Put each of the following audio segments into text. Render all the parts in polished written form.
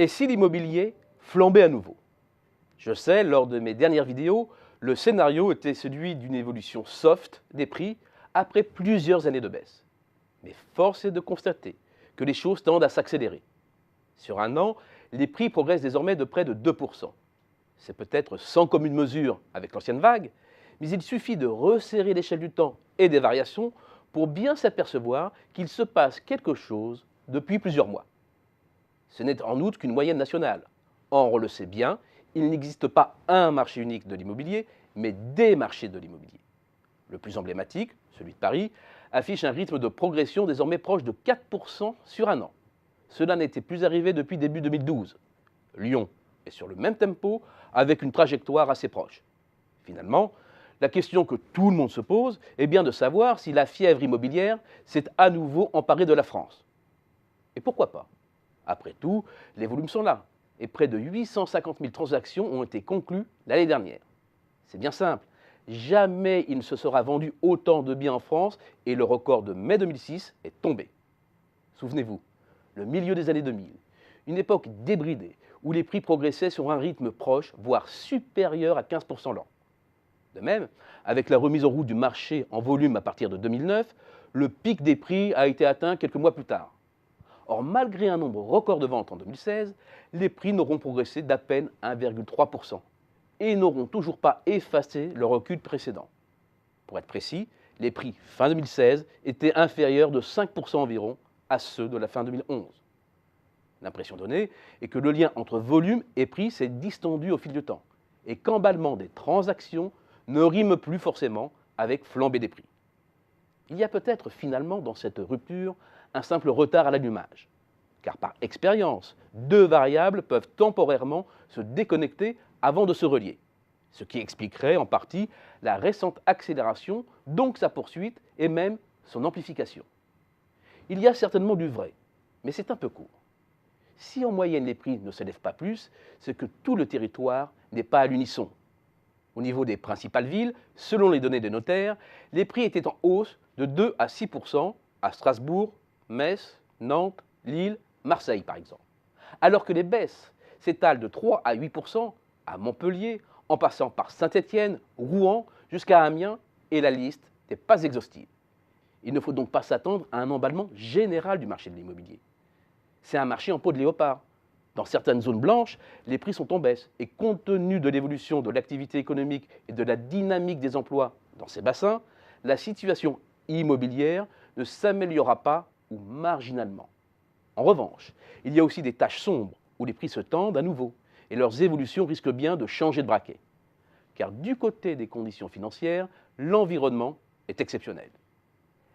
Et si l'immobilier flambait à nouveau? Je sais, lors de mes dernières vidéos, le scénario était celui d'une évolution soft des prix après plusieurs années de baisse. Mais force est de constater que les choses tendent à s'accélérer. Sur un an, les prix progressent désormais de près de 2%. C'est peut-être sans commune mesure avec l'ancienne vague, mais il suffit de resserrer l'échelle du temps et des variations pour bien s'apercevoir qu'il se passe quelque chose depuis plusieurs mois. Ce n'est en outre qu'une moyenne nationale. Or, on le sait bien, il n'existe pas un marché unique de l'immobilier, mais des marchés de l'immobilier. Le plus emblématique, celui de Paris, affiche un rythme de progression désormais proche de 4% sur un an. Cela n'était plus arrivé depuis début 2012. Lyon est sur le même tempo, avec une trajectoire assez proche. Finalement, la question que tout le monde se pose est bien de savoir si la fièvre immobilière s'est à nouveau emparée de la France. Et pourquoi pas? Après tout, les volumes sont là, et près de 850 000 transactions ont été conclues l'année dernière. C'est bien simple, jamais il ne se sera vendu autant de biens en France et le record de mai 2006 est tombé. Souvenez-vous, le milieu des années 2000, une époque débridée où les prix progressaient sur un rythme proche, voire supérieur à 15% l'an. De même, avec la remise en route du marché en volume à partir de 2009, le pic des prix a été atteint quelques mois plus tard. Or, malgré un nombre record de ventes en 2016, les prix n'auront progressé d'à peine 1,3% et n'auront toujours pas effacé le recul précédent. Pour être précis, les prix fin 2016 étaient inférieurs de 5% environ à ceux de la fin 2011. L'impression donnée est que le lien entre volume et prix s'est distendu au fil du temps et qu'emballement des transactions ne rime plus forcément avec flambée des prix. Il y a peut-être finalement dans cette rupture un simple retard à l'allumage, car par expérience, deux variables peuvent temporairement se déconnecter avant de se relier, ce qui expliquerait en partie la récente accélération, donc sa poursuite et même son amplification. Il y a certainement du vrai, mais c'est un peu court. Si en moyenne les prix ne s'élèvent pas plus, c'est que tout le territoire n'est pas à l'unisson. Au niveau des principales villes, selon les données des notaires, les prix étaient en hausse de 2 à 6% à Strasbourg, Metz, Nantes, Lille, Marseille par exemple. Alors que les baisses s'étalent de 3 à 8% à Montpellier, en passant par Saint-Étienne, Rouen, jusqu'à Amiens, et la liste n'est pas exhaustive. Il ne faut donc pas s'attendre à un emballement général du marché de l'immobilier. C'est un marché en peau de léopard. Dans certaines zones blanches, les prix sont en baisse et compte tenu de l'évolution de l'activité économique et de la dynamique des emplois dans ces bassins, la situation immobilière ne s'améliorera pas ou marginalement. En revanche, il y a aussi des taches sombres où les prix se tendent à nouveau et leurs évolutions risquent bien de changer de braquet. Car du côté des conditions financières, l'environnement est exceptionnel.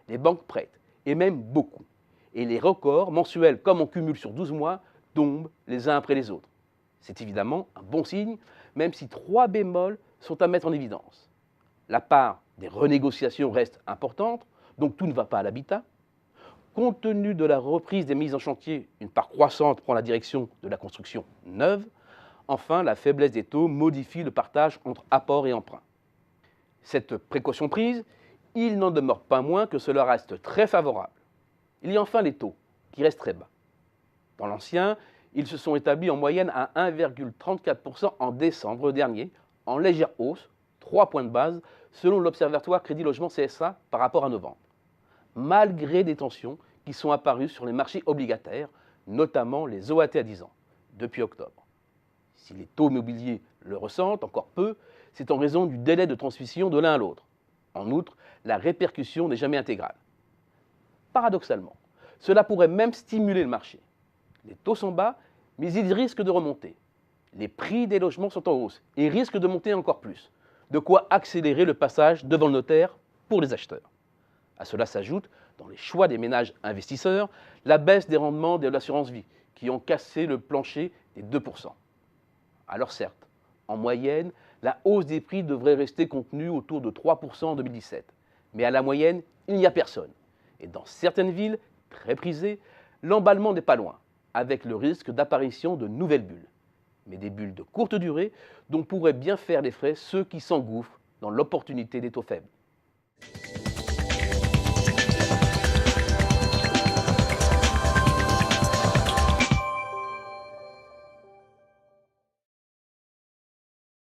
Les banques prêtent, et même beaucoup. Et les records, mensuels comme en cumul sur 12 mois, tombent les uns après les autres. C'est évidemment un bon signe, même si 3 bémols sont à mettre en évidence. La part des renégociations reste importante, donc tout ne va pas à l'habitat. Compte tenu de la reprise des mises en chantier, une part croissante prend la direction de la construction neuve. Enfin, la faiblesse des taux modifie le partage entre apport et emprunt. Cette précaution prise, il n'en demeure pas moins que cela reste très favorable. Il y a enfin les taux, qui restent très bas. Dans l'ancien, ils se sont établis en moyenne à 1,34% en décembre dernier, en légère hausse, 3 points de base, selon l'Observatoire Crédit Logement CSA par rapport à novembre, malgré des tensions qui sont apparues sur les marchés obligataires, notamment les OAT à 10 ans, depuis octobre. Si les taux immobiliers le ressentent encore peu, c'est en raison du délai de transmission de l'un à l'autre. En outre, la répercussion n'est jamais intégrale. Paradoxalement, cela pourrait même stimuler le marché. Les taux sont bas, mais ils risquent de remonter. Les prix des logements sont en hausse et risquent de monter encore plus. De quoi accélérer le passage devant le notaire pour les acheteurs. À cela s'ajoute, dans les choix des ménages investisseurs, la baisse des rendements de l'assurance vie, qui ont cassé le plancher des 2%. Alors certes, en moyenne, la hausse des prix devrait rester contenue autour de 3% en 2017. Mais à la moyenne, il n'y a personne. Et dans certaines villes, très prisées, l'emballement n'est pas loin, avec le risque d'apparition de nouvelles bulles. Mais des bulles de courte durée dont pourraient bien faire les frais ceux qui s'engouffrent dans l'opportunité des taux faibles.